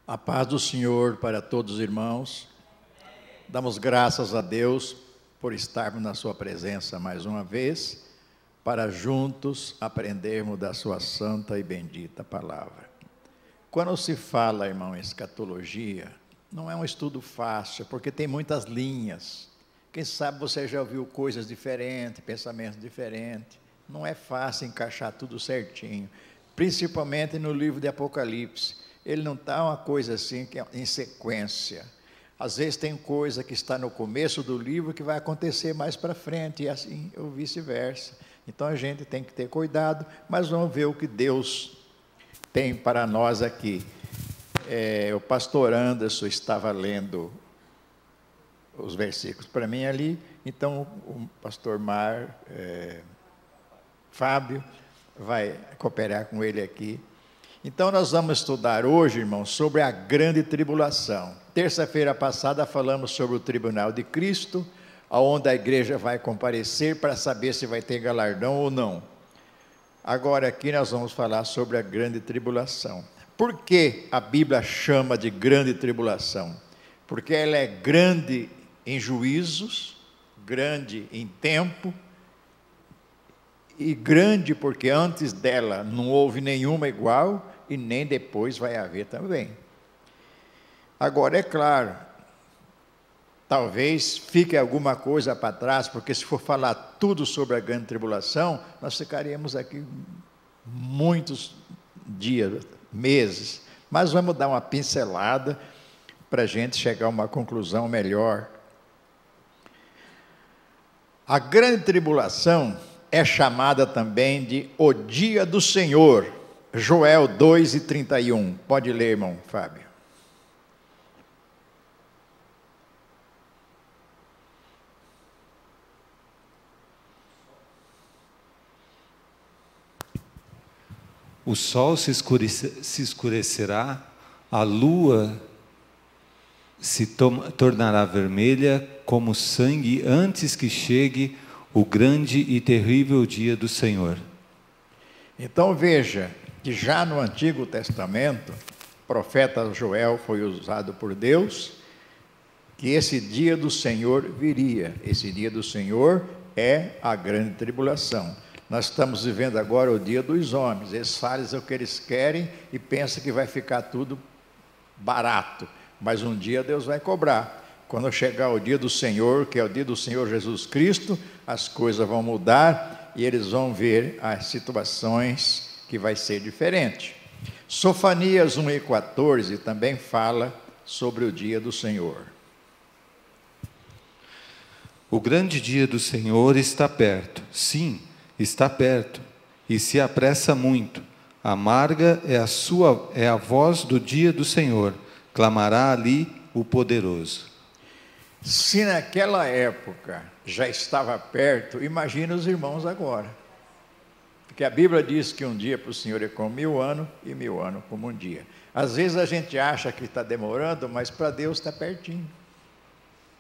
A paz do Senhor para todos os irmãos. Damos graças a Deus por estarmos na sua presença mais uma vez, para juntos aprendermos da sua santa e bendita palavra. Quando se fala, irmão, em escatologia, não é um estudo fácil, porque tem muitas linhas. Quem sabe você já ouviu coisas diferentes, pensamentos diferentes. Não é fácil encaixar tudo certinho, principalmente no livro de Apocalipse. Ele não está uma coisa assim, que é em sequência. Às vezes tem coisa que está no começo do livro que vai acontecer mais para frente, e assim, ou vice-versa. Então a gente tem que ter cuidado, mas vamos ver o que Deus tem para nós aqui. O pastor Anderson estava lendo os versículos para mim ali, então o pastor Fábio vai cooperar com ele aqui. Então nós vamos estudar hoje, irmãos, sobre a grande tribulação. Terça-feira passada falamos sobre o tribunal de Cristo, onde a igreja vai comparecer para saber se vai ter galardão ou não. Agora aqui nós vamos falar sobre a grande tribulação. Por que a Bíblia chama de grande tribulação? Porque ela é grande em juízos, grande em tempo, e grande porque antes dela não houve nenhuma igual e nem depois vai haver também. Agora, é claro, talvez fique alguma coisa para trás, porque se for falar tudo sobre a grande tribulação, nós ficaríamos aqui muitos dias, meses, mas vamos dar uma pincelada para a gente chegar a uma conclusão melhor. A grande tribulação é chamada também de o dia do Senhor. Joel 2:31. Pode ler, irmão Fábio. O sol se escurecerá, a lua se tornará vermelha como sangue antes que chegue o grande e terrível dia do Senhor. Então veja que já no Antigo Testamento, o profeta Joel foi usado por Deus, que esse dia do Senhor viria. Esse dia do Senhor é a grande tribulação. Nós estamos vivendo agora o dia dos homens. Eles fazem o que eles querem e pensam que vai ficar tudo barato. Mas um dia Deus vai cobrar. Quando chegar o dia do Senhor, que é o dia do Senhor Jesus Cristo, as coisas vão mudar e eles vão ver as situações que vai ser diferente. Sofonias 1:14 também fala sobre o dia do Senhor. O grande dia do Senhor está perto. Sim, está perto e se apressa muito. Amarga é a voz do dia do Senhor. Clamará ali o poderoso. Se naquela época já estava perto, imagina os irmãos agora. Porque a Bíblia diz que um dia para o Senhor é como 1000 anos e 1000 anos como um dia. Às vezes a gente acha que está demorando, mas para Deus está pertinho.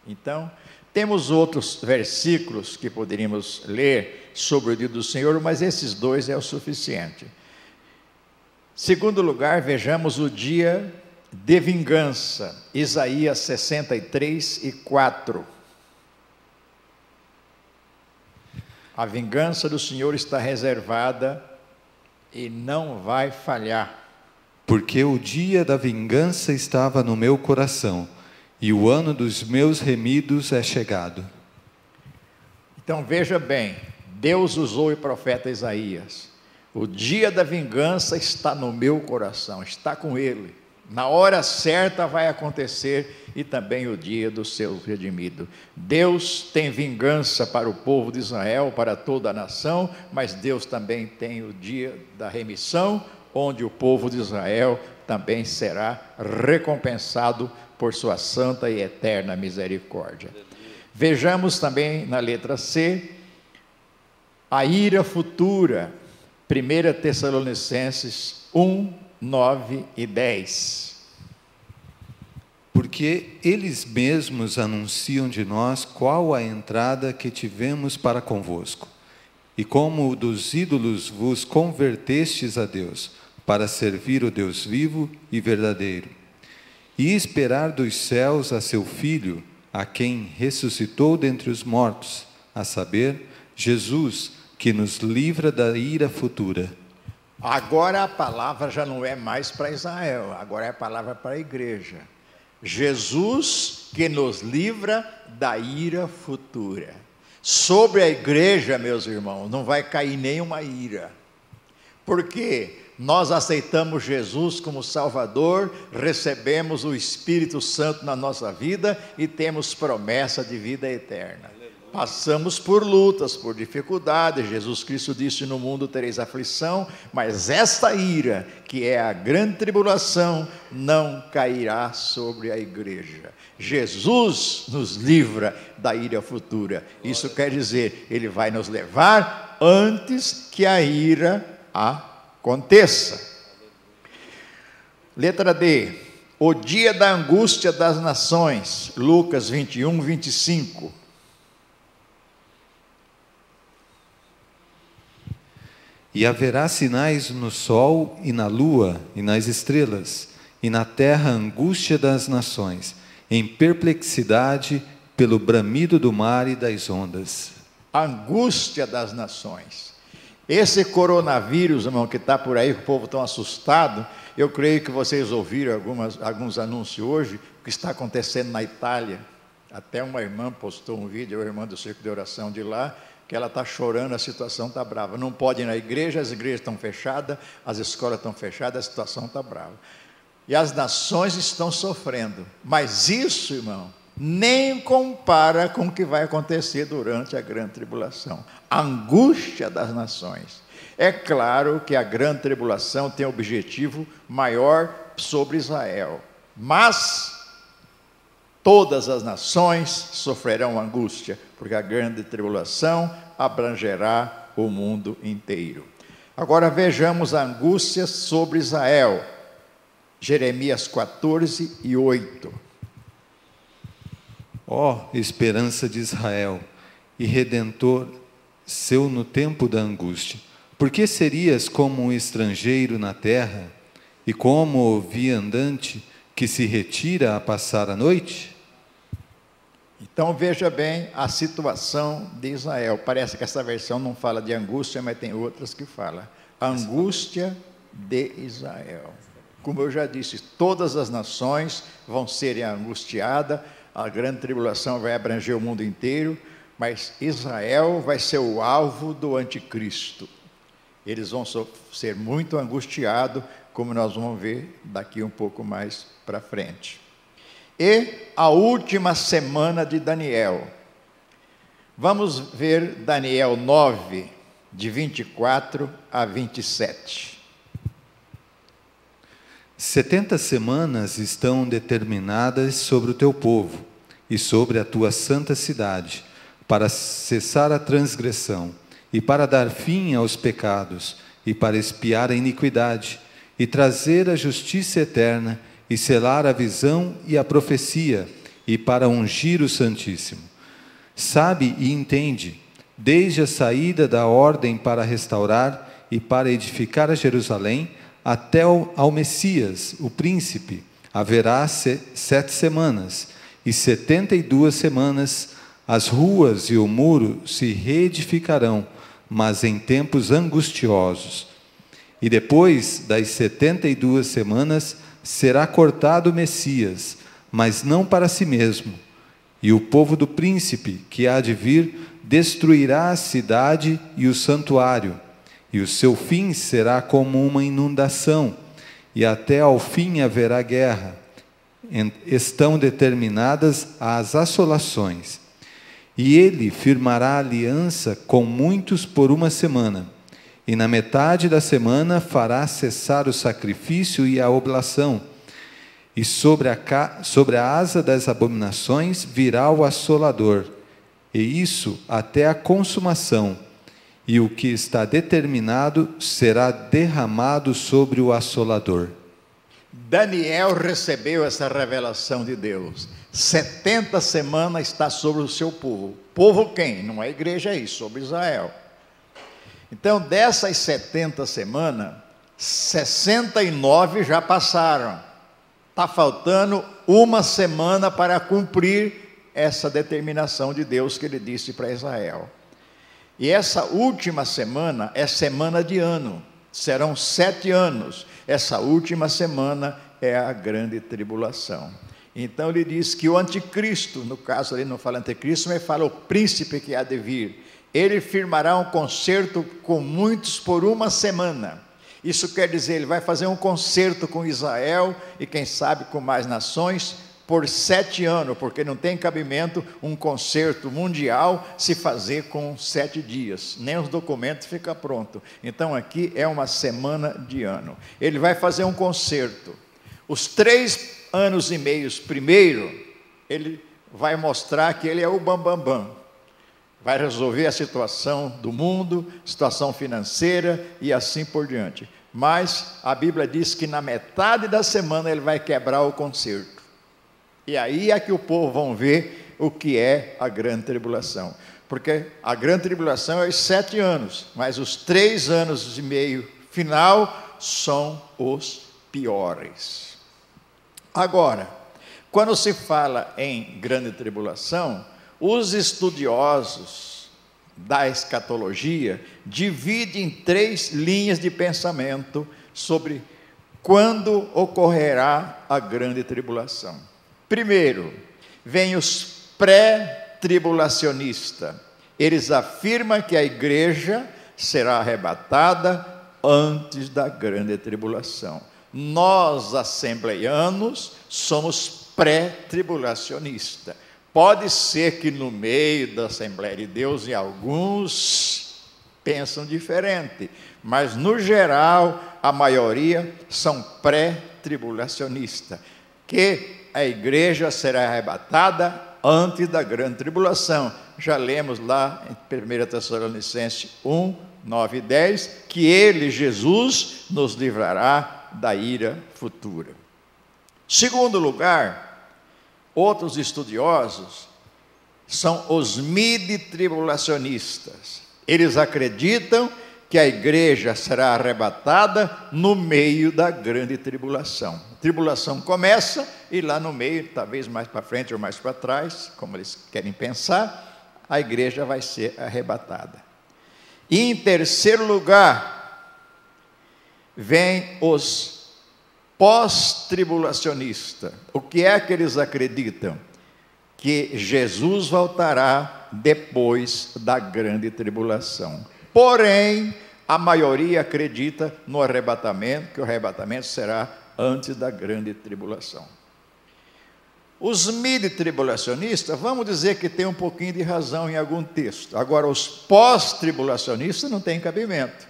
Então, temos outros versículos que poderíamos ler sobre o dia do Senhor, mas esses dois é o suficiente. Segundo lugar, vejamos o dia de vingança, Isaías 63:4. A vingança do Senhor está reservada e não vai falhar. Porque o dia da vingança estava no meu coração, e o ano dos meus remidos é chegado. Então veja bem, Deus usou o profeta Isaías. O dia da vingança está no meu coração, está com ele. Na hora certa vai acontecer e também o dia dos seus redimidos. Deus tem vingança para o povo de Israel, para toda a nação, mas Deus também tem o dia da remissão, onde o povo de Israel também será recompensado por sua santa e eterna misericórdia. Vejamos também na letra C, a ira futura, 1 Tessalonicenses 1:9 e 10. Porque eles mesmos anunciam de nós qual a entrada que tivemos para convosco, e como dos ídolos vos convertestes a Deus, para servir o Deus vivo e verdadeiro, e esperar dos céus a seu Filho, a quem ressuscitou dentre os mortos, a saber, Jesus, que nos livra da ira futura. Agora a palavra já não é mais para Israel, agora é a palavra para a igreja. Jesus que nos livra da ira futura. Sobre a igreja, meus irmãos, não vai cair nenhuma ira. Porque nós aceitamos Jesus como Salvador, recebemos o Espírito Santo na nossa vida e temos promessa de vida eterna. Passamos por lutas, por dificuldades. Jesus Cristo disse: no mundo tereis aflição, mas esta ira, que é a grande tribulação, não cairá sobre a igreja. Jesus nos livra da ira futura. Isso quer dizer, Ele vai nos levar antes que a ira aconteça. Letra D. O dia da angústia das nações. Lucas 21, 25. E haverá sinais no sol e na lua e nas estrelas, e na terra angústia das nações, em perplexidade pelo bramido do mar e das ondas. Angústia das nações. Esse coronavírus, irmão, que está por aí, que o povo está assustado, eu creio que vocês ouviram alguns anúncios hoje, que está acontecendo na Itália. Até uma irmã postou um vídeo, a irmã do Circo de Oração de lá, que ela está chorando, a situação está brava. Não pode ir na igreja, as igrejas estão fechadas, as escolas estão fechadas, a situação está brava. E as nações estão sofrendo. Mas isso, irmão, nem compara com o que vai acontecer durante a grande tribulação. A angústia das nações. É claro que a grande tribulação tem objetivo maior sobre Israel. Mas todas as nações sofrerão angústia, porque a grande tribulação abrangerá o mundo inteiro. Agora vejamos a angústia sobre Israel. Jeremias 14 e 8. Ó esperança de Israel e Redentor seu no tempo da angústia, por que serias como um estrangeiro na terra e como o viandante que se retira a passar a noite? Então veja bem a situação de Israel. Parece que essa versão não fala de angústia, mas tem outras que falam. A angústia de Israel. Como eu já disse, todas as nações vão serem angustiadas, a grande tribulação vai abranger o mundo inteiro, mas Israel vai ser o alvo do anticristo. Eles vão ser muito angustiados, como nós vamos ver daqui um pouco mais para frente. E a última semana de Daniel. Vamos ver Daniel 9, de 24 a 27. 70 semanas estão determinadas sobre o teu povo e sobre a tua santa cidade, para cessar a transgressão, e para dar fim aos pecados, e para expiar a iniquidade, e trazer a justiça eterna, e selar a visão e a profecia, e para ungir o Santíssimo. Sabe e entende, desde a saída da ordem para restaurar e para edificar a Jerusalém, até ao Messias, o príncipe, haverá 7 semanas, e 72 semanas as ruas e o muro se reedificarão, mas em tempos angustiosos. E depois das 72 semanas será cortado o Messias, mas não para si mesmo. E o povo do príncipe que há de vir destruirá a cidade e o santuário, e o seu fim será como uma inundação, e até ao fim haverá guerra. Estão determinadas as assolações. E ele firmará aliança com muitos por 1 semana, e na metade da semana fará cessar o sacrifício e a oblação, e sobre a asa das abominações virá o assolador, e isso até a consumação, e o que está determinado será derramado sobre o assolador. Daniel recebeu essa revelação de Deus. 70 semanas está sobre o seu povo. Povo quem? Não é a igreja aí, sobre Israel. Então, dessas 70 semanas, 69 já passaram. está faltando uma semana para cumprir essa determinação de Deus que ele disse para Israel. E essa última semana é semana de ano, serão 7 anos. Essa última semana é a grande tribulação. Então ele diz que o anticristo, no caso ele não fala anticristo, mas fala o príncipe que há de vir, ele firmará um concerto com muitos por uma semana. Isso quer dizer, ele vai fazer um concerto com Israel e quem sabe com mais nações por 7 anos, porque não tem cabimento um concerto mundial se fazer com 7 dias, nem os documentos ficam prontos. Então aqui é uma semana de ano. Ele vai fazer um concerto. Os 3 anos e meios primeiro, ele vai mostrar que ele é o bambambam. Vai resolver a situação do mundo, situação financeira e assim por diante. Mas a Bíblia diz que na metade da semana ele vai quebrar o concerto. E aí é que o povo vão ver o que é a grande tribulação. Porque a grande tribulação é os 7 anos, mas os 3 anos e meio final são os piores. Agora, quando se fala em grande tribulação, os estudiosos da escatologia dividem em 3 linhas de pensamento sobre quando ocorrerá a grande tribulação. Primeiro, vem os pré-tribulacionistas. Eles afirmam que a igreja será arrebatada antes da grande tribulação. Nós, assembleianos, somos pré-tribulacionistas. Pode ser que no meio da Assembleia de Deus, e alguns pensam diferente, mas no geral, a maioria são pré-tribulacionistas, que a igreja será arrebatada antes da grande tribulação. Já lemos lá em 1 Tessalonicenses 1, 9 e 10, que ele, Jesus, nos livrará da ira futura. Segundo lugar, outros estudiosos são os midi-tribulacionistas. Eles acreditam que a igreja será arrebatada no meio da grande tribulação. A tribulação começa e lá no meio, talvez mais para frente ou mais para trás, como eles querem pensar, a igreja vai ser arrebatada. E em terceiro lugar, vem os pós-tribulacionistas. O que é que eles acreditam? Que Jesus voltará depois da grande tribulação. Porém, a maioria acredita no arrebatamento, que o arrebatamento será antes da grande tribulação. Os midi-tribulacionistas, vamos dizer que tem um pouquinho de razão em algum texto. Agora, os pós-tribulacionistas não têm cabimento.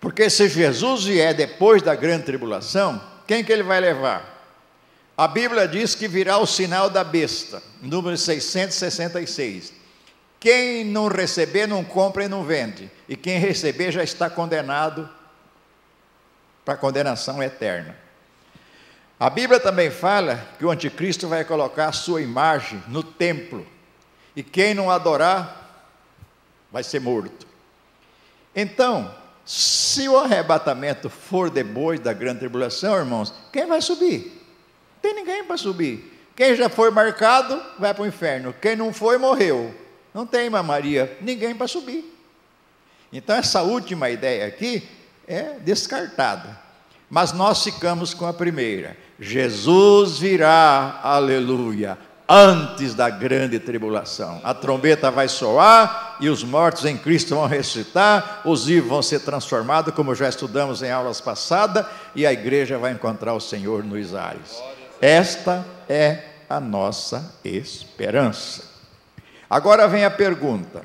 Porque se Jesus vier depois da grande tribulação, quem que ele vai levar? A Bíblia diz que virá o sinal da besta, número 666. Quem não receber, não compra e não vende. E quem receber já está condenado para a condenação eterna. A Bíblia também fala que o anticristo vai colocar a sua imagem no templo. E quem não adorar, vai ser morto. Então, se o arrebatamento for depois da grande tribulação, irmãos, quem vai subir? Não tem ninguém para subir. Quem já foi marcado, vai para o inferno. Quem não foi, morreu. Não tem, Maria, ninguém para subir. Então, essa última ideia aqui é descartada. Mas nós ficamos com a primeira. Jesus virá, aleluia, antes da grande tribulação. A trombeta vai soar e os mortos em Cristo vão ressuscitar, os vivos vão ser transformados, como já estudamos em aulas passadas, e a igreja vai encontrar o Senhor nos ares. Esta é a nossa esperança. Agora vem a pergunta: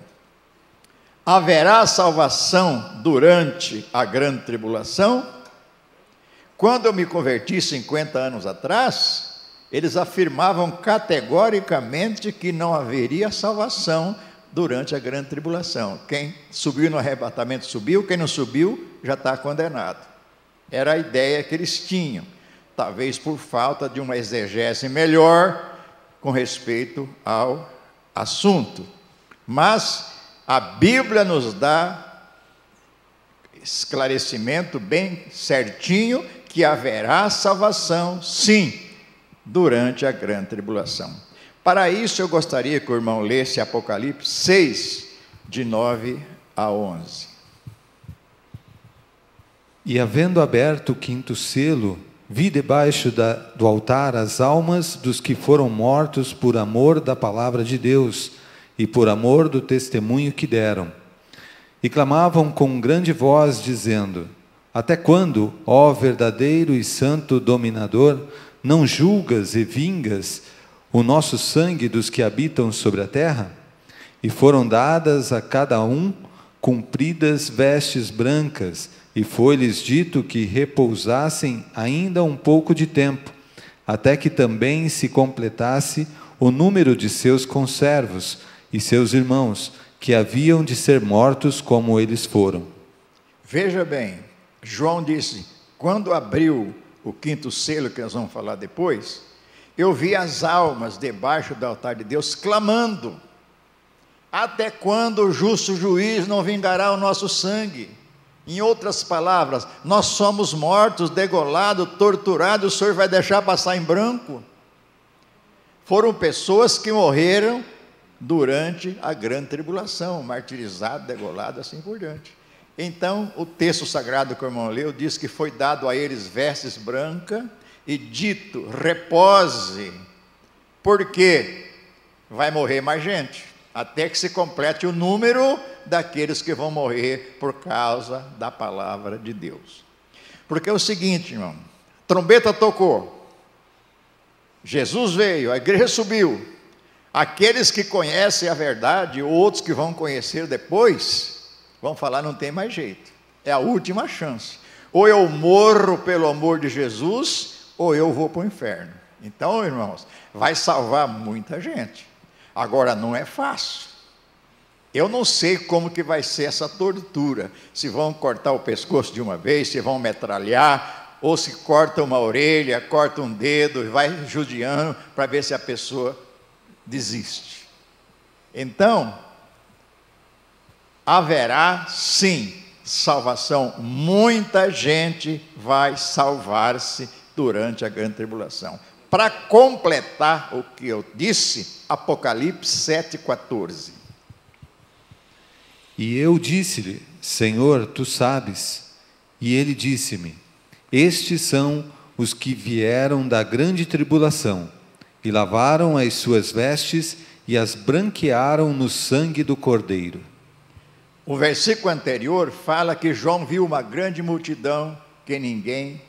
haverá salvação durante a grande tribulação? Quando eu me converti 50 anos atrás, eles afirmavam categoricamente que não haveria salvação durante a grande tribulação. Quem subiu no arrebatamento subiu, quem não subiu já está condenado. Era a ideia que eles tinham, talvez por falta de uma exegese melhor com respeito ao assunto. Mas a Bíblia nos dá esclarecimento bem certinho que haverá salvação, sim, durante a grande tribulação. Para isso, eu gostaria que o irmão lesse Apocalipse 6, de 9 a 11. E havendo aberto o quinto selo, vi debaixo do altar as almas dos que foram mortos por amor da palavra de Deus e por amor do testemunho que deram. E clamavam com grande voz, dizendo: Até quando, ó verdadeiro e santo dominador, não julgas e vingas o nosso sangue dos que habitam sobre a terra? E foram dadas a cada um compridas vestes brancas, e foi-lhes dito que repousassem ainda um pouco de tempo, até que também se completasse o número de seus conservos e seus irmãos, que haviam de ser mortos como eles foram. Veja bem, João disse, quando abriu o quinto selo, que nós vamos falar depois, eu vi as almas debaixo do altar de Deus clamando: até quando o justo juiz não vingará o nosso sangue? Em outras palavras, nós somos mortos, degolados, torturados, o Senhor vai deixar passar em branco? Foram pessoas que morreram durante a grande tribulação, martirizados, degolados, assim por diante. Então, o texto sagrado que o irmão leu diz que foi dado a eles vestes brancas e dito: repose, porque vai morrer mais gente, até que se complete o número daqueles que vão morrer por causa da palavra de Deus. Porque é o seguinte, irmão, trombeta tocou, Jesus veio, a igreja subiu, aqueles que conhecem a verdade, outros que vão conhecer depois, vão falar: não tem mais jeito, é a última chance, ou eu morro pelo amor de Jesus, ou eu vou para o inferno. Então, irmãos, vai salvar muita gente. Agora, não é fácil. Eu não sei como que vai ser essa tortura, se vão cortar o pescoço de uma vez, se vão metralhar, ou se corta uma orelha, corta um dedo, e vai judiando para ver se a pessoa desiste. Então, haverá sim salvação, muita gente vai salvar-se durante a grande tribulação. Para completar o que eu disse, Apocalipse 7,14. E eu disse-lhe: Senhor, tu sabes. E ele disse-me: estes são os que vieram da grande tribulação, e lavaram as suas vestes e as branquearam no sangue do Cordeiro. O versículo anterior fala que João viu uma grande multidão que ninguém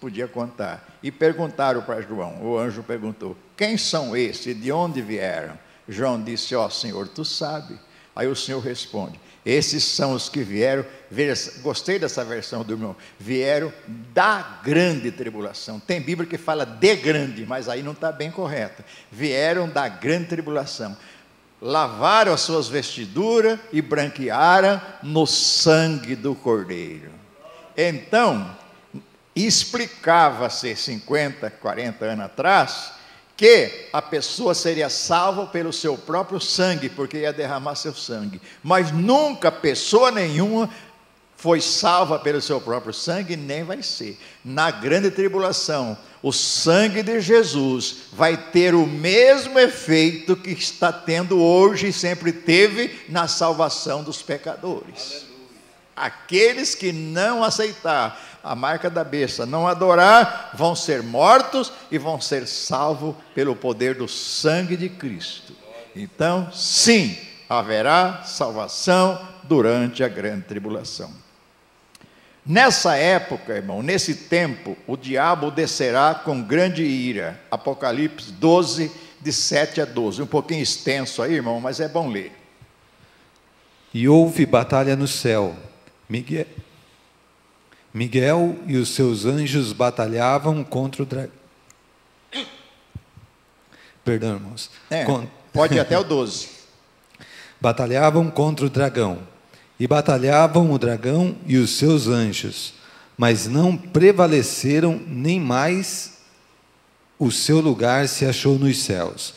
podia contar. E perguntaram para João, o anjo perguntou: quem são esses? De onde vieram? João disse: ó Senhor, tu sabe. Aí o Senhor responde: esses são os que vieram, gostei dessa versão do irmão, vieram da grande tribulação. Tem Bíblia que fala de grande, mas aí não está bem correta. Vieram da grande tribulação, lavaram as suas vestiduras e branquearam no sangue do Cordeiro. Então, explicava-se 50, 40 anos atrás, que a pessoa seria salva pelo seu próprio sangue, porque ia derramar seu sangue. Mas nunca pessoa nenhuma foi salva pelo seu próprio sangue, nem vai ser. Na grande tribulação, o sangue de Jesus vai ter o mesmo efeito que está tendo hoje e sempre teve na salvação dos pecadores. Aqueles que não aceitar a marca da besta, não adorar, vão ser mortos e vão ser salvos pelo poder do sangue de Cristo. Então, sim, haverá salvação durante a grande tribulação. Nessa época, irmão, nesse tempo, o diabo descerá com grande ira. Apocalipse 12, de 7 a 12. Um pouquinho extenso aí, irmão, mas é bom ler. E houve batalha no céu. Miguel e os seus anjos batalhavam contra o dragão. Perdão, irmãos. Pode ir até o 12. Batalhavam contra o dragão. E batalhavam o dragão e os seus anjos, mas não prevaleceram, nem mais o seu lugar se achou nos céus.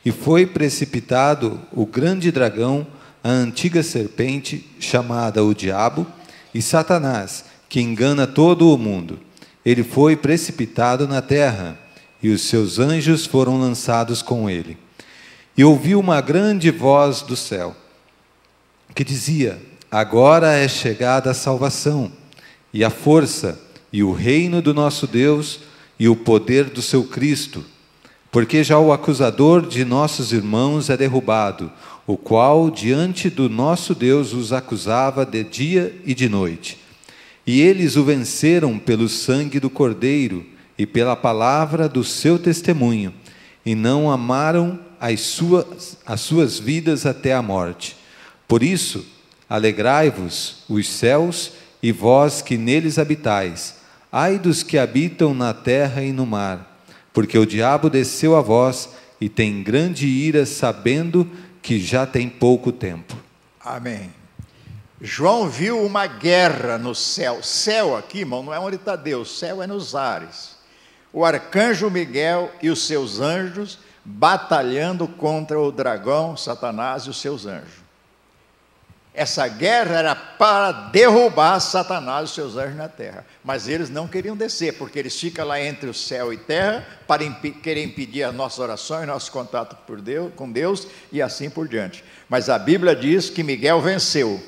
E foi precipitado o grande dragão, a antiga serpente, chamada o Diabo, e Satanás, que engana todo o mundo. Ele foi precipitado na terra, e os seus anjos foram lançados com ele. E ouviu uma grande voz do céu, que dizia: agora é chegada a salvação, e a força, e o reino do nosso Deus, e o poder do seu Cristo, porque já o acusador de nossos irmãos é derrubado, o qual diante do nosso Deus os acusava de dia e de noite. E eles o venceram pelo sangue do Cordeiro e pela palavra do seu testemunho, e não amaram as suas vidas até a morte. Por isso, alegrai-vos, os céus, e vós que neles habitais. Ai dos que habitam na terra e no mar, porque o diabo desceu a vós e tem grande ira, sabendo que já tem pouco tempo. Amém. João viu uma guerra no céu. Céu aqui, irmão, não é onde está Deus. Céu é nos ares. O arcanjo Miguel e os seus anjos batalhando contra o dragão, Satanás e os seus anjos. Essa guerra era para derrubar Satanás e os seus anjos na terra. Mas eles não queriam descer, porque eles ficam lá entre o céu e terra para querer impedir as nossas orações, nosso contato com Deus e assim por diante. Mas a Bíblia diz que Miguel venceu.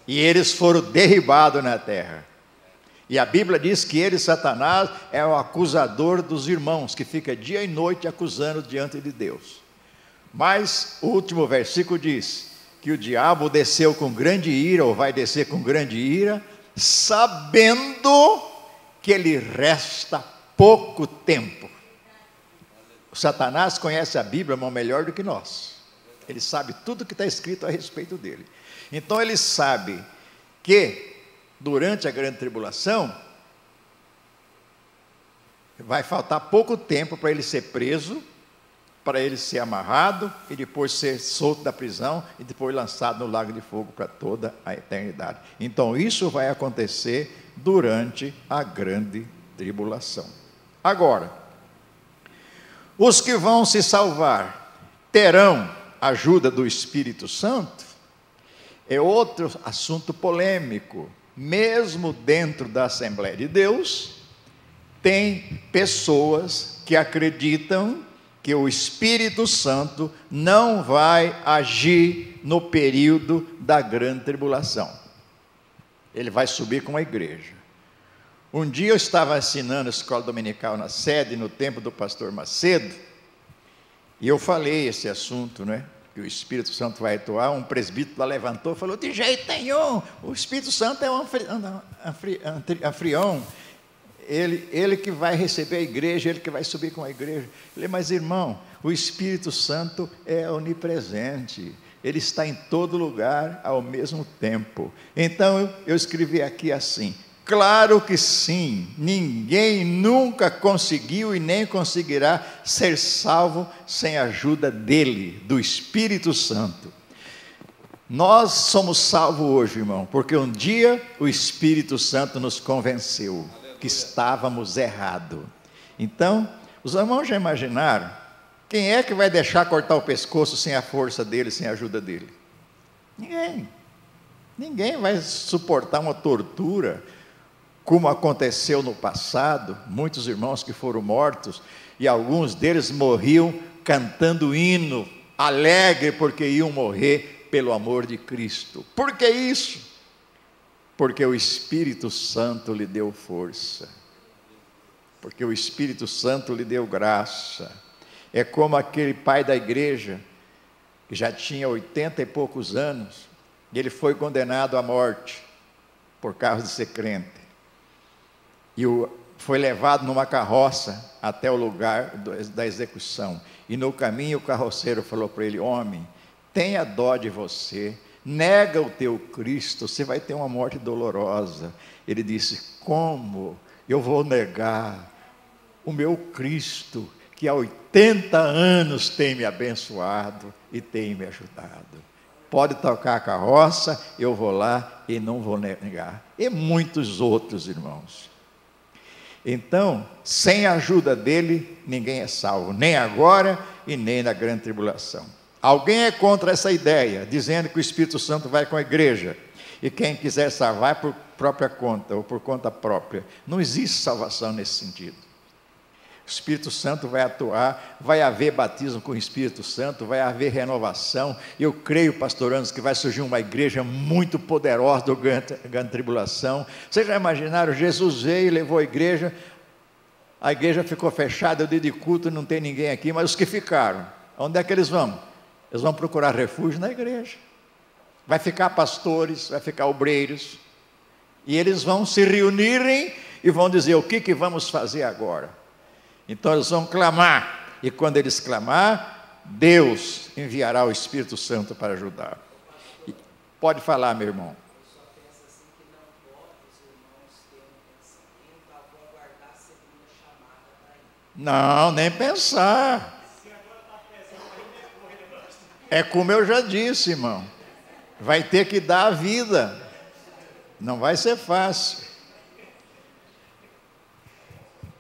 E eles foram derribados na terra. E a Bíblia diz que ele, Satanás, é o acusador dos irmãos, que fica dia e noite acusando diante de Deus. Mas o último versículo diz que o diabo desceu com grande ira, ou vai descer com grande ira, sabendo que lhe resta pouco tempo. O Satanás conhece a Bíblia, irmão, melhor do que nós. Ele sabe tudo que está escrito a respeito dele. Então ele sabe que durante a grande tribulação vai faltar pouco tempo para ele ser preso, para ele ser amarrado e depois ser solto da prisão e depois lançado no lago de fogo para toda a eternidade. Então isso vai acontecer durante a grande tribulação. Agora, os que vão se salvar terão ajuda do Espírito Santo? É outro assunto polêmico. Mesmo dentro da Assembleia de Deus, tem pessoas que acreditam que o Espírito Santo não vai agir no período da grande tribulação. Ele vai subir com a igreja. Um dia eu estava ensinando a escola dominical na sede, no tempo do pastor Macedo, e eu falei esse assunto, né? Que o Espírito Santo vai atuar. Um presbítero lá levantou e falou: de jeito nenhum, o Espírito Santo é um anfitrião, ele que vai receber a igreja, ele que vai subir com a igreja. Eu falei: mas irmão, o Espírito Santo é onipresente, ele está em todo lugar ao mesmo tempo. Então eu escrevi aqui assim: claro que sim, ninguém nunca conseguiu e nem conseguirá ser salvo sem a ajuda dele, do Espírito Santo. Nós somos salvos hoje, irmão, porque um dia o Espírito Santo nos convenceu que estávamos errados. Então, os irmãos já imaginaram, quem é que vai deixar cortar o pescoço sem a força dele, sem a ajuda dele? Ninguém. Ninguém vai suportar uma tortura, como aconteceu no passado. Muitos irmãos que foram mortos, e alguns deles morriam cantando hino, alegre porque iam morrer pelo amor de Cristo. Por que isso? Porque o Espírito Santo lhe deu força, porque o Espírito Santo lhe deu graça. É como aquele pai da igreja, que já tinha 80 e poucos anos, e ele foi condenado à morte, por causa de ser crente. E foi levado numa carroça até o lugar da execução. E no caminho o carroceiro falou para ele: homem, tenha dó de você, nega o teu Cristo, você vai ter uma morte dolorosa. Ele disse: como eu vou negar o meu Cristo, que há 80 anos tem me abençoado e tem me ajudado? Pode tocar a carroça, eu vou lá e não vou negar. E muitos outros irmãos. Então, sem a ajuda dele, ninguém é salvo, nem agora e nem na grande tribulação. Alguém é contra essa ideia, dizendo que o Espírito Santo vai com a igreja, e quem quiser salvar por própria conta, ou por conta própria. Não existe salvação nesse sentido. Espírito Santo vai atuar, vai haver batismo com o Espírito Santo, vai haver renovação. Eu creio, pastor Anderson, que vai surgir uma igreja muito poderosa durante a tribulação. Vocês já imaginaram? Jesus veio e levou a igreja ficou fechada, o dia de culto, não tem ninguém aqui, mas os que ficaram, onde é que eles vão? Eles vão procurar refúgio na igreja. Vai ficar pastores, vai ficar obreiros, e eles vão se reunirem e vão dizer: o que vamos fazer agora? Então eles vão clamar, e quando eles clamar, Deus enviará o Espírito Santo para ajudar. Pode falar, meu irmão. Não, nem pensar. É como eu já disse, irmão, vai ter que dar a vida, não vai ser fácil.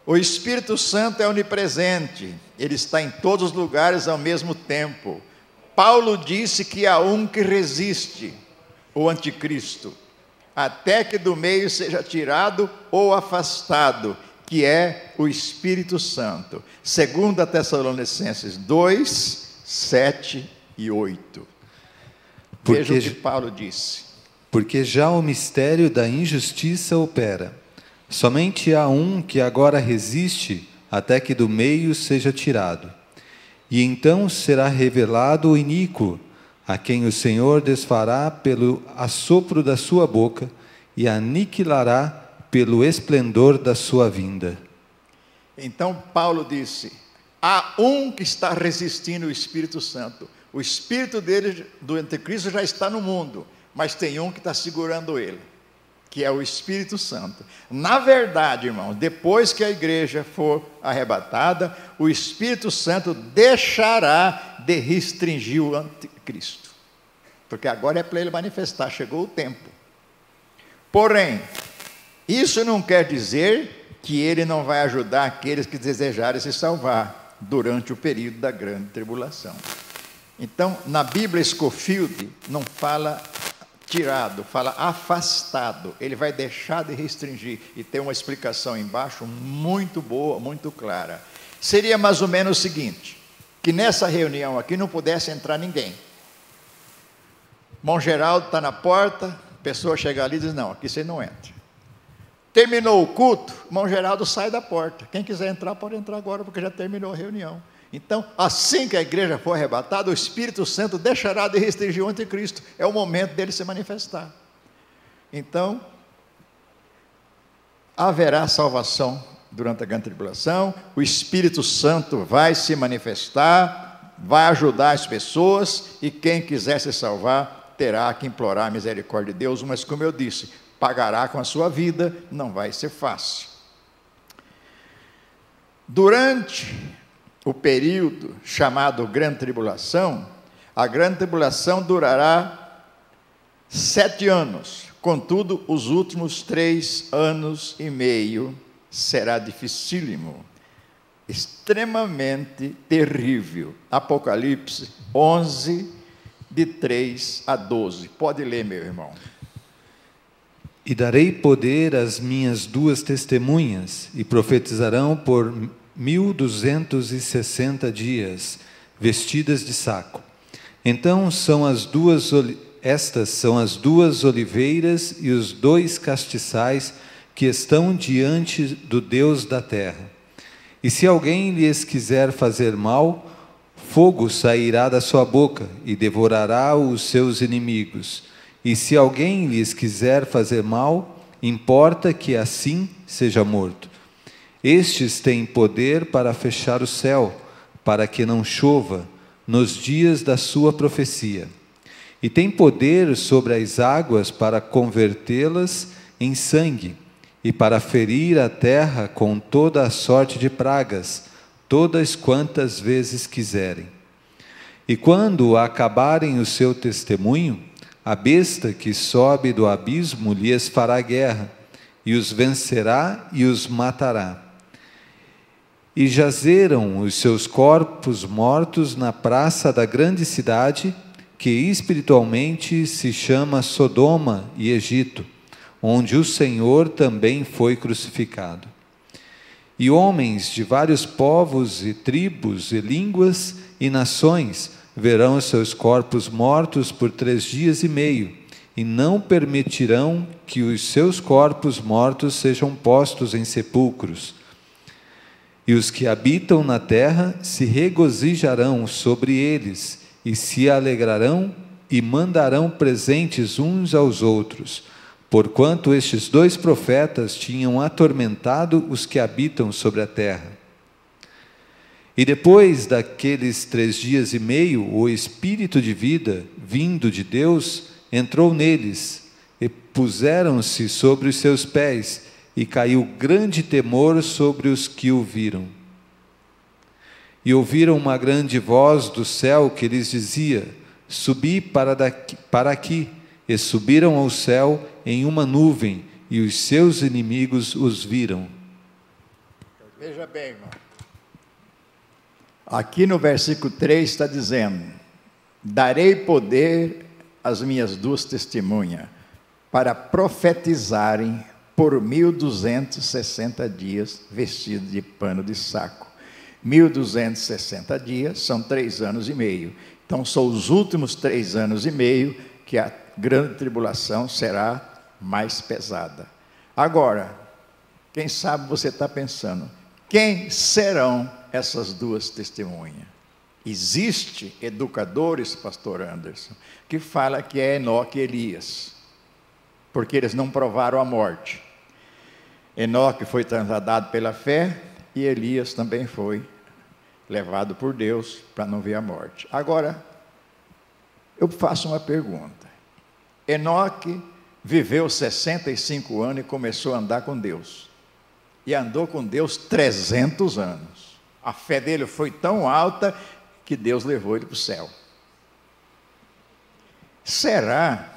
O Espírito Santo é onipresente, ele está em todos os lugares ao mesmo tempo. Paulo disse que há um que resiste, o anticristo, até que do meio seja tirado ou afastado, que é o Espírito Santo. 2 Tessalonicenses 2, 7 e 8. Veja o que Paulo disse. Porque já o mistério da injustiça opera. Somente há um que agora resiste, até que do meio seja tirado. E então será revelado o iníquo, a quem o Senhor desfará pelo assopro da sua boca e aniquilará pelo esplendor da sua vinda. Então Paulo disse: há um que está resistindo o Espírito Santo. O espírito dele, do anticristo, já está no mundo, mas tem um que está segurando ele, que é o Espírito Santo. Na verdade, irmãos, depois que a igreja for arrebatada, o Espírito Santo deixará de restringir o anticristo, porque agora é para ele manifestar, chegou o tempo. Porém, isso não quer dizer que ele não vai ajudar aqueles que desejarem se salvar durante o período da grande tribulação. Então, na Bíblia, Scofield não fala tirado, fala afastado. Ele vai deixar de restringir, e tem uma explicação embaixo muito boa, muito clara. Seria mais ou menos o seguinte: que nessa reunião aqui não pudesse entrar ninguém. Irmão Geraldo está na porta, a pessoa chega ali e diz: não, aqui você não entra. Terminou o culto, irmão Geraldo sai da porta. Quem quiser entrar, pode entrar agora, porque já terminou a reunião. Então, assim que a igreja for arrebatada, o Espírito Santo deixará de restringir o anticristo. É o momento dele se manifestar. Então, haverá salvação durante a grande tribulação. O Espírito Santo vai se manifestar, vai ajudar as pessoas, e quem quiser se salvar terá que implorar a misericórdia de Deus. Mas, como eu disse, pagará com a sua vida, não vai ser fácil. Durante o período chamado Grande Tribulação, a Grande Tribulação durará 7 anos. Contudo, os últimos 3 anos e meio será dificílimo, extremamente terrível. Apocalipse 11, de 3 a 12. Pode ler, meu irmão. E darei poder às minhas 2 testemunhas, e profetizarão por 1260 dias, vestidas de saco. Então estas são as 2 oliveiras e os 2 castiçais que estão diante do Deus da terra. E se alguém lhes quiser fazer mal, fogo sairá da sua boca e devorará os seus inimigos. E se alguém lhes quiser fazer mal, importa que assim seja morto. Estes têm poder para fechar o céu, para que não chova nos dias da sua profecia. E têm poder sobre as águas para convertê-las em sangue, e para ferir a terra com toda a sorte de pragas, todas quantas vezes quiserem. E quando acabarem o seu testemunho, a besta que sobe do abismo lhes fará guerra, e os vencerá e os matará. E jazeram os seus corpos mortos na praça da grande cidade, que espiritualmente se chama Sodoma e Egito, onde o Senhor também foi crucificado. E homens de vários povos e tribos e línguas e nações verão os seus corpos mortos por 3 dias e meio, e não permitirão que os seus corpos mortos sejam postos em sepulcros. E os que habitam na terra se regozijarão sobre eles, e se alegrarão e mandarão presentes uns aos outros, porquanto estes 2 profetas tinham atormentado os que habitam sobre a terra. E depois daqueles 3 dias e meio, o Espírito de vida, vindo de Deus, entrou neles, e puseram-se sobre os seus pés, e caiu grande temor sobre os que o viram. E ouviram uma grande voz do céu que lhes dizia: subi para aqui. E subiram ao céu em uma nuvem, e os seus inimigos os viram. Veja bem, irmão. Aqui no versículo 3 está dizendo: darei poder às minhas 2 testemunhas para profetizarem por 1260 dias vestidos de pano de saco. 1260 dias são 3 anos e meio. Então são os últimos 3 anos e meio que a grande tribulação será mais pesada. Agora, quem sabe você está pensando, quem serão essas 2 testemunhas? Existe educadores, pastor Anderson, que fala que é Enoque e Elias, porque eles não provaram a morte. Enoque foi trasladado pela fé e Elias também foi levado por Deus para não ver a morte. Agora, eu faço uma pergunta. Enoque viveu 65 anos e começou a andar com Deus. E andou com Deus 300 anos. A fé dele foi tão alta que Deus levou ele para o céu. Será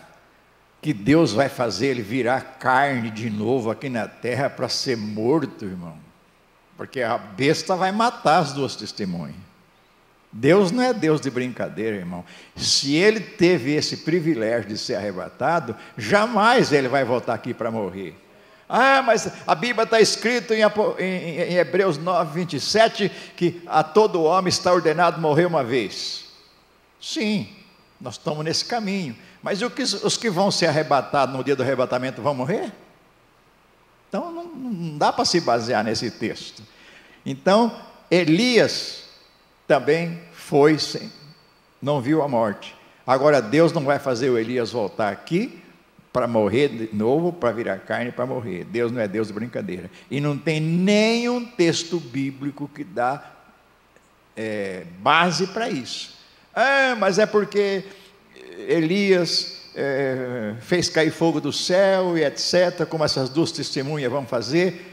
que Deus vai fazer ele virar carne de novo aqui na terra para ser morto, irmão? Porque a besta vai matar as 2 testemunhas. Deus não é Deus de brincadeira, irmão. Se ele teve esse privilégio de ser arrebatado, jamais ele vai voltar aqui para morrer. Ah, mas a Bíblia está escrito em Hebreus 9, 27, que a todo homem está ordenado morrer uma vez. Sim, nós estamos nesse caminho. Mas os que vão ser arrebatados no dia do arrebatamento vão morrer? Então não dá para se basear nesse texto. Então, Elias também foi, não viu a morte. Agora Deus não vai fazer o Elias voltar aqui para morrer de novo, para virar carne para morrer. Deus não é Deus de brincadeira. E não tem nenhum texto bíblico que dá base para isso. Ah, mas é porque Elias fez cair fogo do céu e etc., como essas 2 testemunhas vão fazer.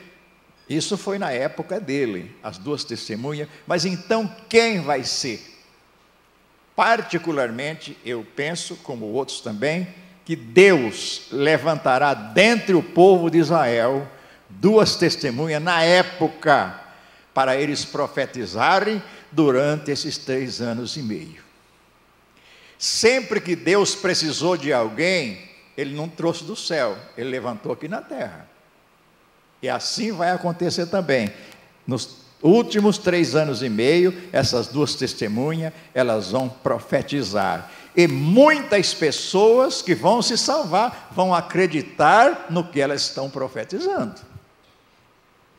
Isso foi na época dele, as 2 testemunhas. Mas então quem vai ser? Particularmente, eu penso, como outros também, que Deus levantará dentre o povo de Israel 2 testemunhas na época, para eles profetizarem durante esses 3 anos e meio. Sempre que Deus precisou de alguém, Ele não trouxe do céu, Ele levantou aqui na terra. E assim vai acontecer também. Nos últimos 3 anos e meio, essas 2 testemunhas, elas vão profetizar. E muitas pessoas que vão se salvar, vão acreditar no que elas estão profetizando.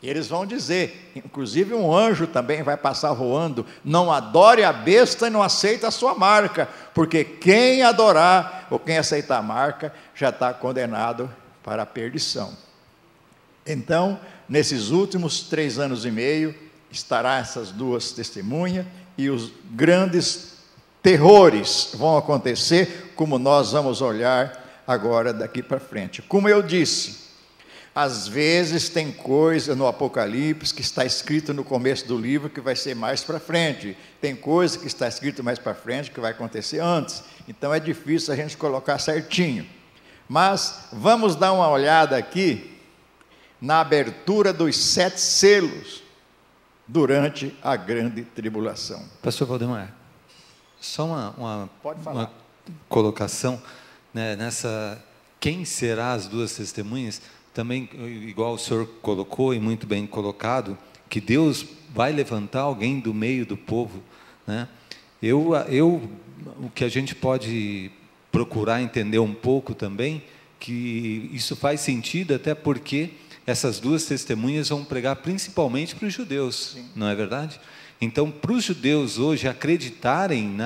E eles vão dizer, inclusive um anjo também vai passar voando: não adore a besta e não aceite a sua marca, porque quem adorar ou quem aceitar a marca, já está condenado para a perdição. Então, nesses últimos 3 anos e meio, estará essas 2 testemunhas, e os grandes terrores vão acontecer, como nós vamos olhar agora daqui para frente. Como eu disse, às vezes tem coisa no Apocalipse que está escrito no começo do livro que vai ser mais para frente. Tem coisa que está escrito mais para frente que vai acontecer antes. Então é difícil a gente colocar certinho. Mas vamos dar uma olhada aqui na abertura dos 7 selos durante a grande tribulação. Pastor Valdemar, só uma colocação, né, nessa: quem será as 2 testemunhas? Também, igual o senhor colocou, e muito bem colocado, que Deus vai levantar alguém do meio do povo, né? O que a gente pode procurar entender um pouco também, que isso faz sentido até porque essas duas testemunhas vão pregar principalmente para os judeus, sim, não é verdade? Então, para os judeus hoje acreditarem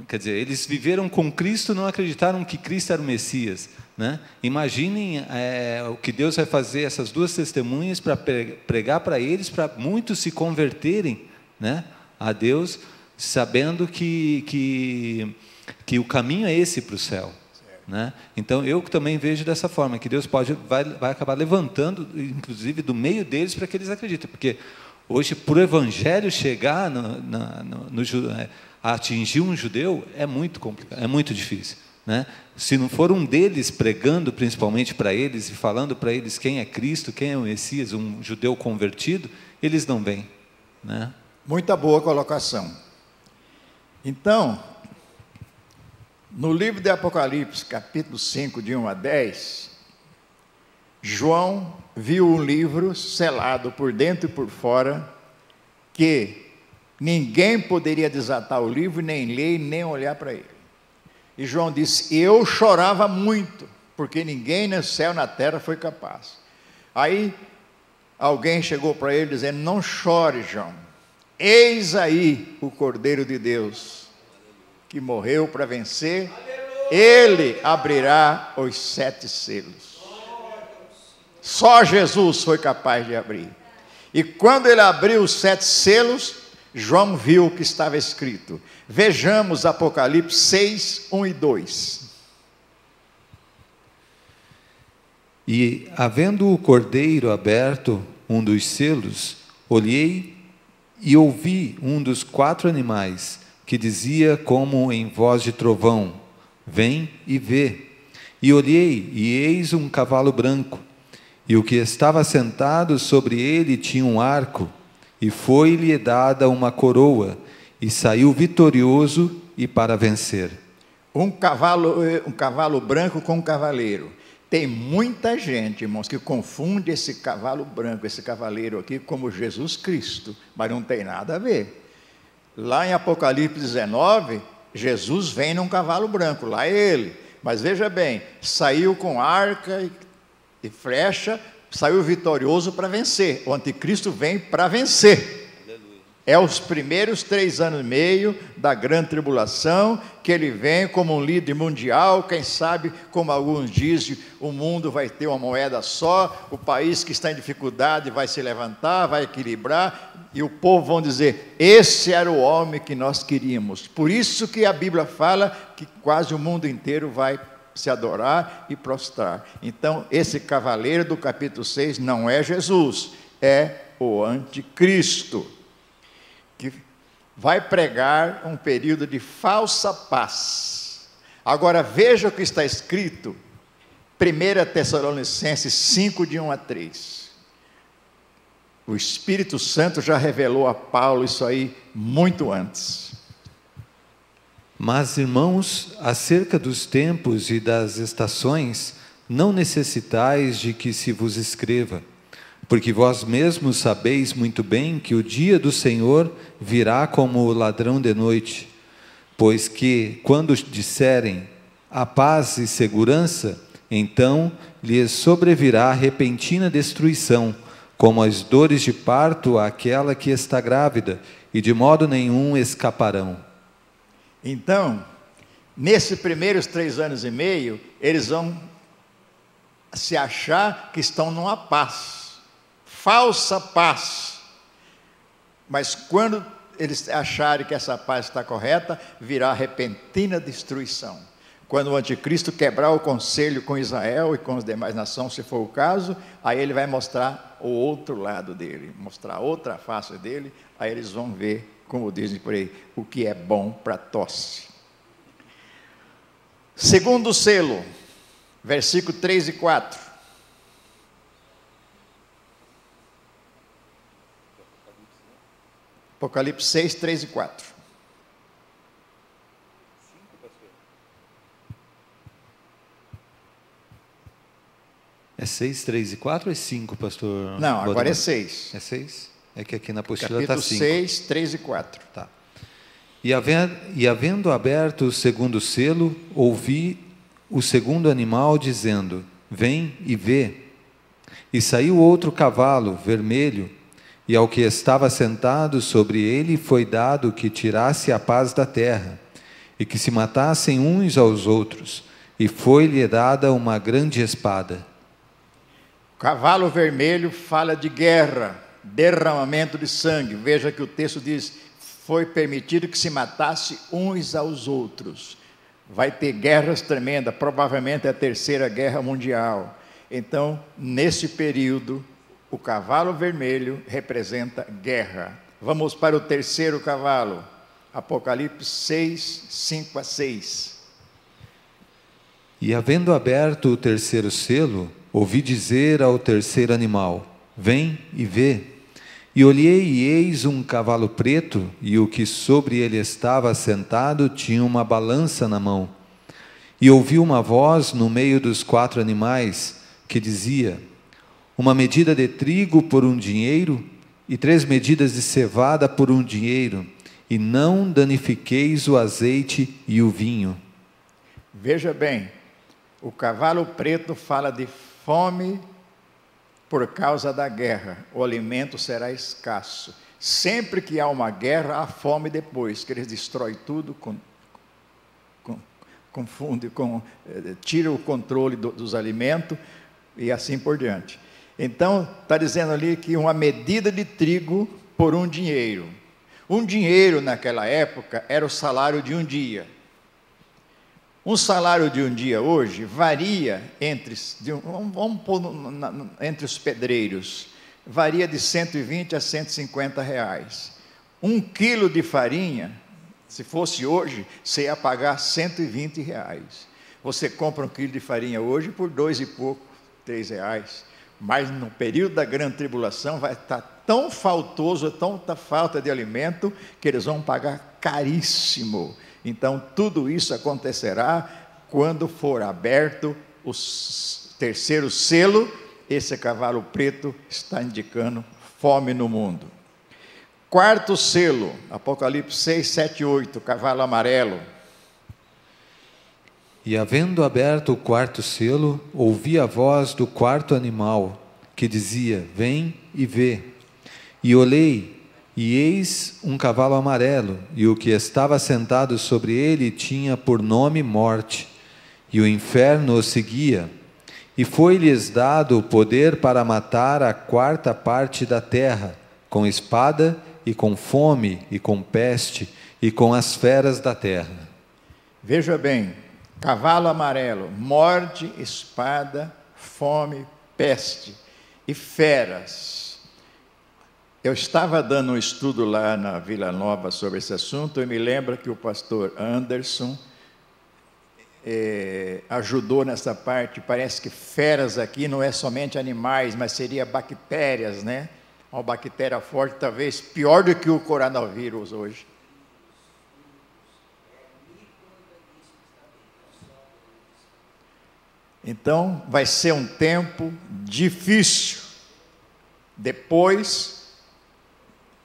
quer dizer, eles viveram com Cristo, não acreditaram que Cristo era o Messias, né? Imaginem o que Deus vai fazer essas duas testemunhas para pregar para eles, para muitos se converterem, né, a Deus, sabendo que o caminho é esse para o céu, né? Então eu também vejo dessa forma, que Deus vai acabar levantando, inclusive do meio deles, para que eles acreditem, porque hoje, para o Evangelho chegar a atingir um judeu, é muito complicado, é muito difícil, né? Se não for um deles pregando principalmente para eles e falando para eles quem é Cristo, quem é o Messias, um judeu convertido, eles não vêm, né? Muita boa colocação. Então, no livro de Apocalipse, capítulo 5, de 1 a 10, João viu um livro selado por dentro e por fora, que ninguém poderia desatar o livro, nem ler, nem olhar para ele. E João disse: eu chorava muito, porque ninguém no céu, na terra foi capaz. Aí alguém chegou para ele dizendo: não chore, João, eis aí o Cordeiro de Deus, que morreu para vencer, ele abrirá os 7 selos. Só Jesus foi capaz de abrir. E quando ele abriu os 7 selos, João viu o que estava escrito. Vejamos Apocalipse 6, 1 e 2. E, havendo o cordeiro aberto um dos selos, olhei e ouvi um dos 4 animais, que dizia como em voz de trovão: vem e vê. E olhei, e eis um cavalo branco, e o que estava sentado sobre ele tinha um arco, e foi-lhe dada uma coroa, e saiu vitorioso e para vencer. Um cavalo branco com um cavaleiro. Tem muita gente, irmãos, que confunde esse cavalo branco, esse cavaleiro aqui, como Jesus Cristo, mas não tem nada a ver. Lá em Apocalipse 19, Jesus vem num cavalo branco, lá é ele. Mas veja bem, saiu com arca e flecha, saiu vitorioso para vencer. O anticristo vem para vencer. É os primeiros 3 anos e meio da grande tribulação, que ele vem como um líder mundial. Quem sabe, como alguns dizem, o mundo vai ter uma moeda só, o país que está em dificuldade vai se levantar, vai equilibrar, e o povo vão dizer: esse era o homem que nós queríamos. Por isso que a Bíblia fala que quase o mundo inteiro vai se adorar e prostrar. Então, esse cavaleiro do capítulo 6 não é Jesus, é o anticristo, que vai pregar um período de falsa paz. Agora veja o que está escrito, 1 Tessalonicenses 5, de 1 a 3. O Espírito Santo já revelou a Paulo isso aí muito antes. Mas, irmãos, acerca dos tempos e das estações, não necessitais de que se vos escreva, porque vós mesmos sabeis muito bem que o dia do Senhor virá como ladrão de noite. Pois que, quando disserem a paz e segurança, então lhes sobrevirá repentina destruição, como as dores de parto àquela que está grávida, e de modo nenhum escaparão. Então, nesses primeiros 3 anos e meio, eles vão se achar que estão numa paz, falsa paz. Mas quando eles acharem que essa paz está correta, virá repentina destruição. Quando o anticristo quebrar o conselho com Israel e com as demais nações, se for o caso, aí ele vai mostrar o outro lado dele, mostrar outra face dele, aí eles vão ver, como dizem por aí, o que é bom para tosse. Segundo selo, versículo 3 e 4. Apocalipse 6, 3 e 4. É 6, 3 e 4 ou é 5, pastor? Não, agora é 6. É 6? É que aqui na apostila está Capítulo 5. 6, 3 e 4. Tá. E havendo aberto o segundo selo, ouvi o segundo animal dizendo: Vem e vê. E saiu outro cavalo, vermelho, e ao que estava sentado sobre ele foi dado que tirasse a paz da terra, e que se matassem uns aos outros, e foi-lhe dada uma grande espada. O cavalo vermelho fala de guerra, derramamento de sangue. Veja que o texto diz: foi permitido que se matasse uns aos outros. Vai ter guerras tremendas, provavelmente a terceira guerra mundial. Então, nesse período, o cavalo vermelho representa guerra. Vamos para o terceiro cavalo, Apocalipse 6, 5 a 6. E havendo aberto o terceiro selo, ouvi dizer ao terceiro animal: Vem e vê. E olhei, e eis um cavalo preto, e o que sobre ele estava sentado tinha uma balança na mão. E ouvi uma voz no meio dos 4 animais, que dizia: uma medida de trigo por 1 dinheiro, e 3 medidas de cevada por 1 dinheiro, e não danifiqueis o azeite e o vinho. Veja bem, o cavalo preto fala de fome por causa da guerra. O alimento será escasso. Sempre que há uma guerra, há fome depois, que eles destroem tudo, tira o controle dos alimentos e assim por diante. Então, está dizendo ali que uma medida de trigo por 1 dinheiro. 1 dinheiro naquela época era o salário de um dia. Um salário de um dia hoje varia entre os pedreiros, varia de 120 a 150 reais. 1 quilo de farinha, se fosse hoje, você ia pagar 120 reais. Você compra 1 quilo de farinha hoje por 2 e pouco, 3 reais. Mas no período da grande tribulação vai estar tão faltoso, tanta falta de alimento, que eles vão pagar caríssimo. Então, tudo isso acontecerá quando for aberto o terceiro selo. Esse cavalo preto está indicando fome no mundo. 4º selo, Apocalipse 6, 7 e 8, cavalo amarelo. E havendo aberto o 4º selo, ouvi a voz do 4º animal, que dizia: Vem e vê. E olhei, e eis um cavalo amarelo, e o que estava sentado sobre ele tinha por nome Morte, e o inferno o seguia. E foi-lhes dado o poder para matar a 4ª parte da terra, com espada, e com fome, e com peste, e com as feras da terra. Veja bem, cavalo amarelo, morte, espada, fome, peste e feras. Eu estava dando um estudo lá na Vila Nova sobre esse assunto, e me lembra que o pastor Anderson ajudou nessa parte. Parece que feras aqui não é somente animais, mas seria bactérias, né? Uma bactéria forte, talvez pior do que o coronavírus hoje. Então, vai ser um tempo difícil. Depois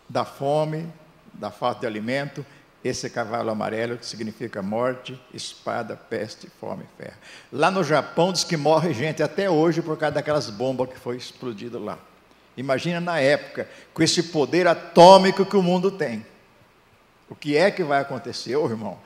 da fome, da falta de alimento, esse cavalo amarelo, que significa morte, espada, peste, fome e ferro. Lá no Japão, diz que morre gente até hoje por causa daquelas bombas que foi explodido lá. Imagina na época, com esse poder atômico que o mundo tem. O que é que vai acontecer, irmão?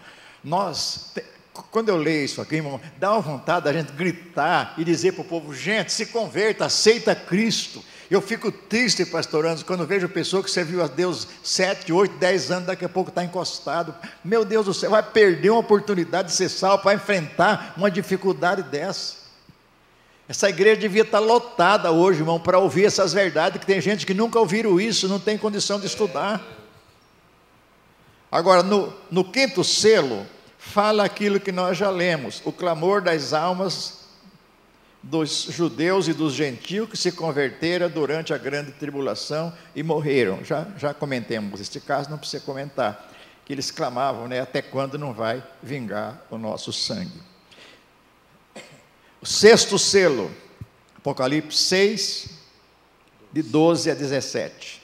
Quando eu leio isso aqui, irmão, dá uma vontade da gente gritar e dizer para o povo: gente, se converta, aceita Cristo. Eu fico triste, pastor Anderson, quando vejo pessoa que serviu a Deus 7, 8, 10 anos, daqui a pouco está encostado. Meu Deus do céu, vai perder uma oportunidade de ser salvo para enfrentar uma dificuldade dessa. Essa igreja devia estar lotada hoje, irmão, para ouvir essas verdades, que tem gente que nunca ouviram isso, não tem condição de estudar. Agora, no 5º selo, fala aquilo que nós já lemos: o clamor das almas dos judeus e dos gentios que se converteram durante a grande tribulação e morreram. Já comentamos este caso, não precisa comentar, que eles clamavam, né, até quando não vai vingar o nosso sangue. O 6º selo, Apocalipse 6, de 12 a 17.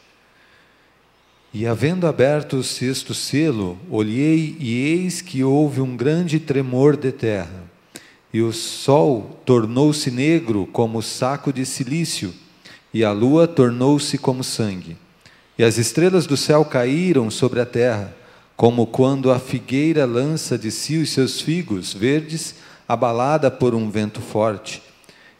E havendo aberto o sexto selo, olhei e eis que houve um grande tremor de terra. E o sol tornou-se negro como saco de cilício, e a lua tornou-se como sangue. E as estrelas do céu caíram sobre a terra, como quando a figueira lança de si os seus figos verdes, abalada por um vento forte.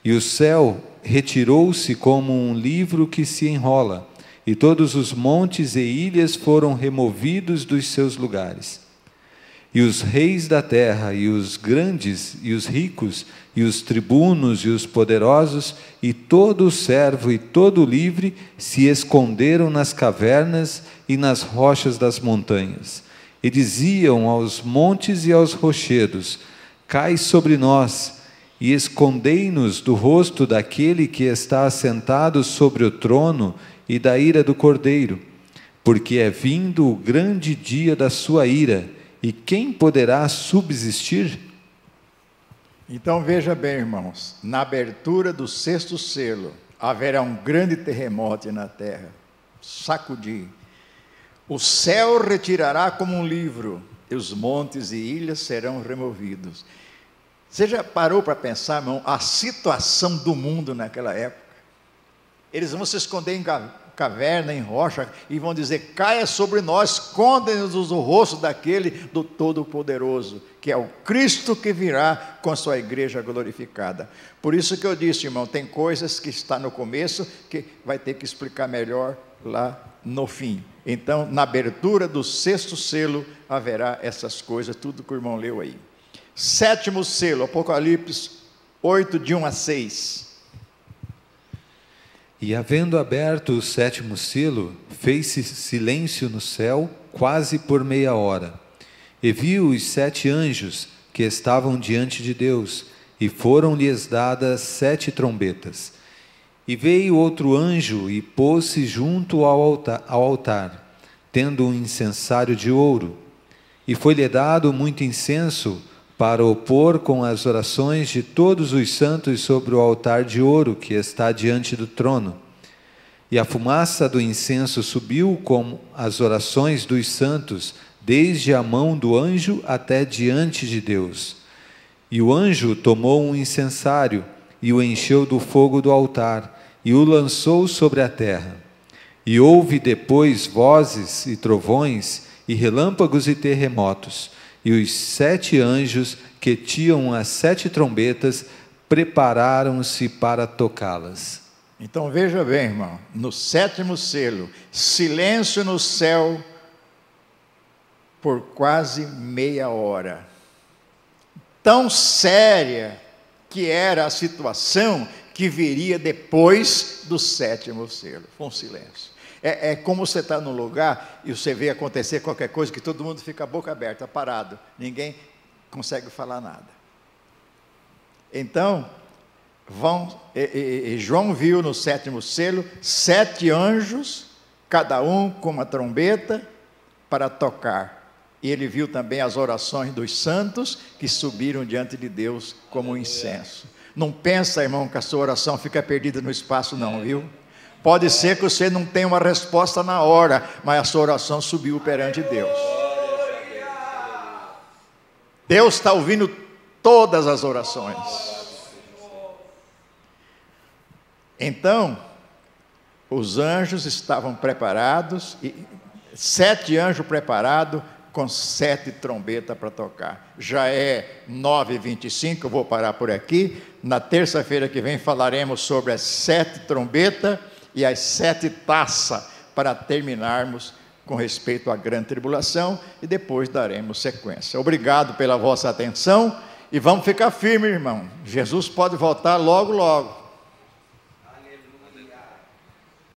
E o céu retirou-se como um livro que se enrola, e todos os montes e ilhas foram removidos dos seus lugares. E os reis da terra, e os grandes, e os ricos, e os tribunos, e os poderosos, e todo o servo e todo o livre, se esconderam nas cavernas e nas rochas das montanhas. E diziam aos montes e aos rochedos: cai sobre nós, e escondei-nos do rosto daquele que está assentado sobre o trono e da ira do Cordeiro, porque é vindo o grande dia da sua ira, e quem poderá subsistir? Então veja bem, irmãos, na abertura do sexto selo, haverá um grande terremoto na terra, sacudir. O céu retirará como um livro, e os montes e ilhas serão removidos. Você já parou para pensar, irmão, a situação do mundo naquela época? Eles vão se esconder em caverna, em rocha, e vão dizer: caia sobre nós, esconde-nos do rosto daquele do Todo-Poderoso, que é o Cristo que virá com a sua igreja glorificada. Por isso que eu disse, irmão, tem coisas que está no começo, que vai ter que explicar melhor lá no fim. Então, na abertura do sexto selo, haverá essas coisas, tudo que o irmão leu aí. Sétimo selo, Apocalipse 8, de 1 a 6. E havendo aberto o sétimo selo, fez-se silêncio no céu, quase por meia hora. E viu os 7 anjos que estavam diante de Deus, e foram-lhes dadas 7 trombetas. E veio outro anjo e pôs-se junto ao altar, tendo um incensário de ouro. E foi-lhe dado muito incenso, para o pôr com as orações de todos os santos sobre o altar de ouro que está diante do trono. E a fumaça do incenso subiu com as orações dos santos, desde a mão do anjo até diante de Deus. E o anjo tomou um incensário e o encheu do fogo do altar e o lançou sobre a terra. E houve depois vozes e trovões e relâmpagos e terremotos. E os 7 anjos que tinham as 7 trombetas prepararam-se para tocá-las. Então veja bem, irmão, no sétimo selo, silêncio no céu por quase meia hora. Tão séria que era a situação que viria depois do sétimo selo. Foi um silêncio. É como você está num lugar e você vê acontecer qualquer coisa que todo mundo fica a boca aberta, parado. Ninguém consegue falar nada. Então, João viu no sétimo selo 7 anjos, cada um com uma trombeta para tocar. E ele viu também as orações dos santos que subiram diante de Deus como um incenso. Não pensa, irmão, que a sua oração fica perdida no espaço não, viu? Pode ser que você não tenha uma resposta na hora, mas a sua oração subiu perante Deus. Deus está ouvindo todas as orações. Então, os anjos estavam preparados, 7 anjos preparados, com 7 trombetas para tocar. Já é 9h25, eu vou parar por aqui. Na terça-feira que vem falaremos sobre as 7 trombetas e as 7 taças, para terminarmos com respeito à grande tribulação, e depois daremos sequência. Obrigado pela vossa atenção, e vamos ficar firmes, irmão. Jesus pode voltar logo, logo.